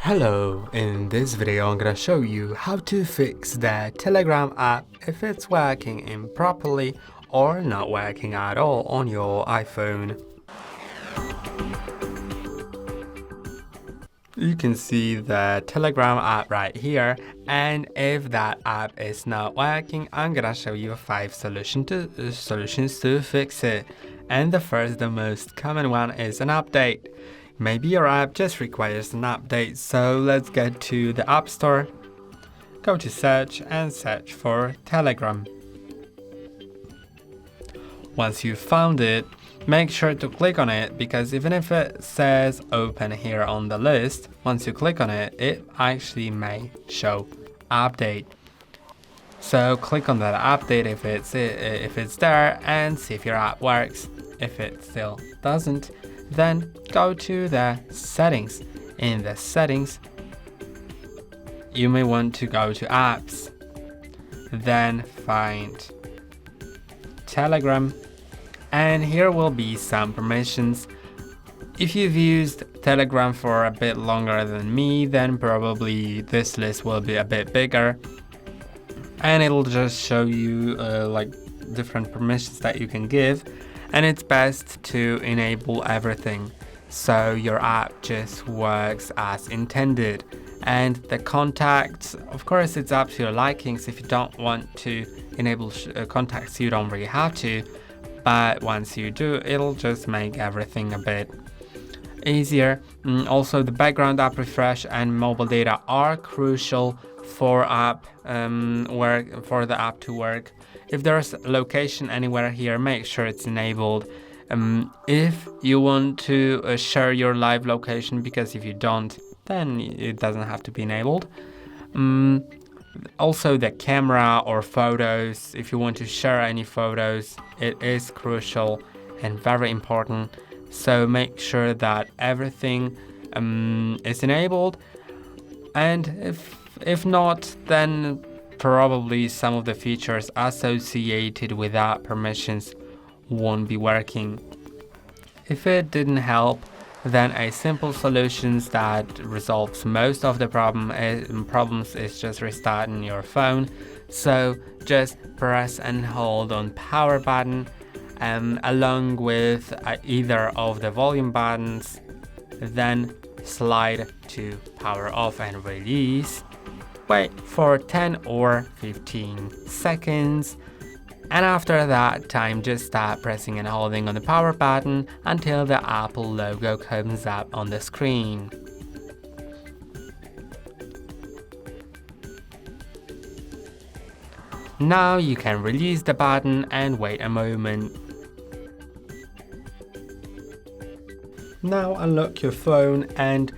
Hello, in this video I'm gonna show you how to fix the Telegram app if it's working improperly or not working at all on your iPhone. You can see the Telegram app right here, and if that app is not working, I'm gonna show you 5 solutions to fix it. And the most common one is an update. Maybe your app just requires an update, so let's get to the App Store. Go to search and search for Telegram. Once you've found it, make sure to click on it, because even if it says open here on the list, once you click on it, it actually may show update. So click on that update if it's there and see if your app works. If it still doesn't, then go to the settings. In the settings, you may want to go to apps, then find Telegram, and here will be some permissions. If you've used Telegram for a bit longer than me, then probably this list will be a bit bigger, and it'll just show you like different permissions that you can give. And it's best to enable everything so your app just works as intended. And the contacts, of course, it's up to your likings. If you don't want to enable contacts, you don't really have to. But once you do, it'll just make everything a bit easier. Also, the background app refresh and mobile data are crucial for the app to work. If there's location anywhere here, make sure it's enabled. If you want to share your live location, because if you don't, then it doesn't have to be enabled. Also, the camera or photos, if you want to share any photos, it is crucial and very important. So make sure that everything is enabled. And if not, then probably some of the features associated with that permissions won't be working. If it didn't help, then a simple solution that resolves most of the problems is just restarting your phone. So just press and hold on power button along with either of the volume buttons, then slide to power off and release. Wait for 10 or 15 seconds, and after that time just start pressing and holding on the power button until the Apple logo comes up on the screen. Now you can release the button and wait a moment. Now unlock your phone, and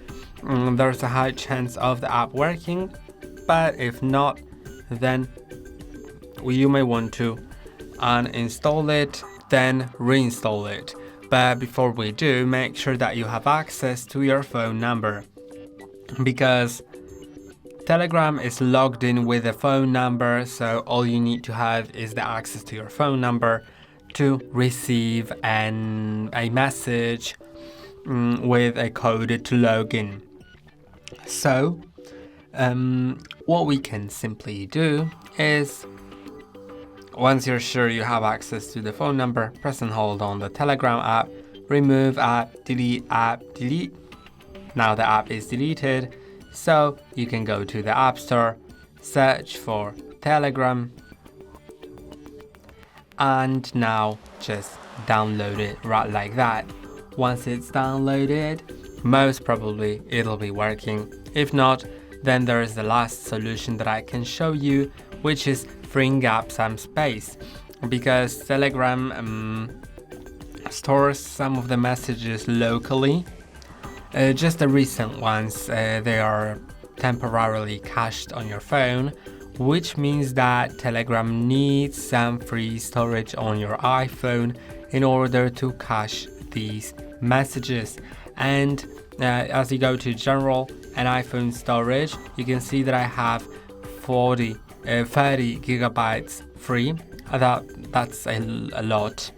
there's a high chance of the app working. But if not, then you may want to uninstall it, then reinstall it. But before we do, make sure that you have access to your phone number, because Telegram is logged in with a phone number, so all you need to have is the access to your phone number to receive a message with a code to log in. So what we can simply do is, once you're sure you have access to the phone number, press and hold on the Telegram app, remove app, delete app, delete. Now the app is deleted, so you can go to the App Store, search for Telegram, and now just download it right like that. Once it's downloaded, most probably it'll be working. If not, then there is the last solution that I can show you, which is freeing up some space, because Telegram stores some of the messages locally. Just the recent ones, they are temporarily cached on your phone, which means that Telegram needs some free storage on your iPhone in order to cache these messages. And as you go to general and iPhone storage, you can see that I have 30 gigabytes free. That's a lot,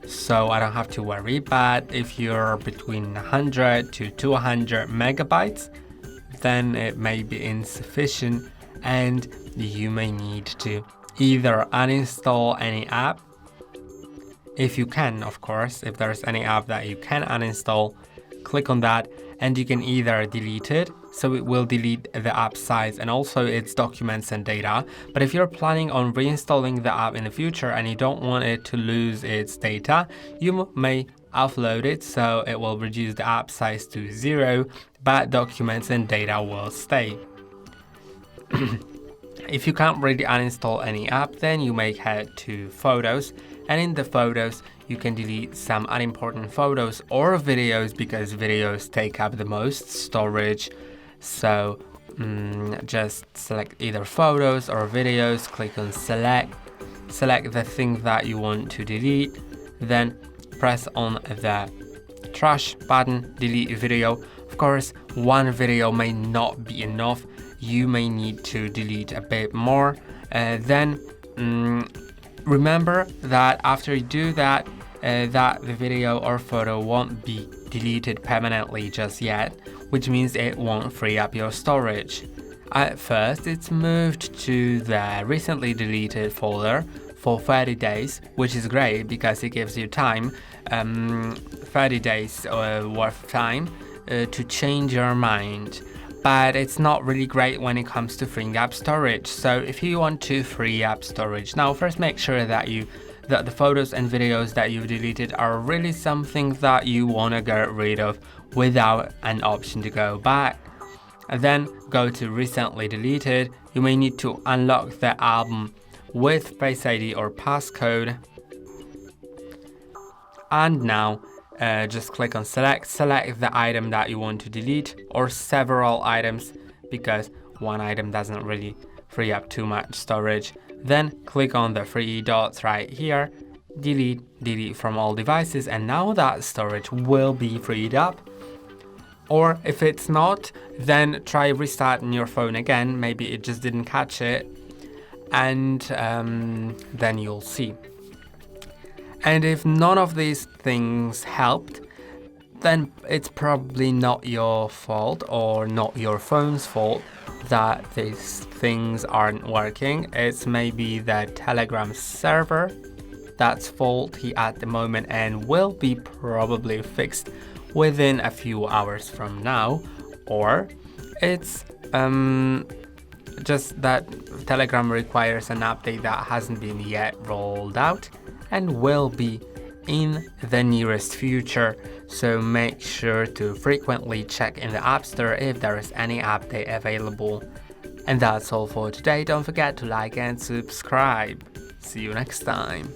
so I don't have to worry. But if you're between 100 to 200 megabytes, then it may be insufficient and you may need to either uninstall any app, if you can, of course. If there's any app that you can uninstall, click on that and you can either delete it, so it will delete the app size and also its documents and data. But if you're planning on reinstalling the app in the future and you don't want it to lose its data, you may offload it, so it will reduce the app size to 0, but documents and data will stay. If you can't really uninstall any app, then you may head to Photos, and in the Photos you can delete some unimportant photos or videos, because videos take up the most storage. So just select either photos or videos, click on select the thing that you want to delete, then press on the trash button, delete video. Of course, one video may not be enough, you may need to delete a bit more. Then remember that after you do that, that the video or photo won't be deleted permanently just yet, which means it won't free up your storage. At first, it's moved to the recently deleted folder for 30 days, which is great because it gives you time, 30 days worth of time to change your mind. But it's not really great when it comes to freeing up storage. So if you want to free up storage, now first make sure that the photos and videos that you've deleted are really something that you want to get rid of without an option to go back. And then go to recently deleted. You may need to unlock the album with Face ID or passcode. And now just click on select the item that you want to delete, or several items, because one item doesn't really free up too much storage. Then click on the three dots right here, delete from all devices, and now that storage will be freed up. Or if it's not, then try restarting your phone again, maybe it just didn't catch it, and then you'll see. And if none of these things helped, then it's probably not your fault or not your phone's fault that these things aren't working. It's maybe the Telegram server that's faulty at the moment and will be probably fixed within a few hours from now. Or it's just that Telegram requires an update that hasn't been yet rolled out and will be in the nearest future, so make sure to frequently check in the App Store if there is any update available. And that's all for today. Don't forget to like and subscribe. See you next time.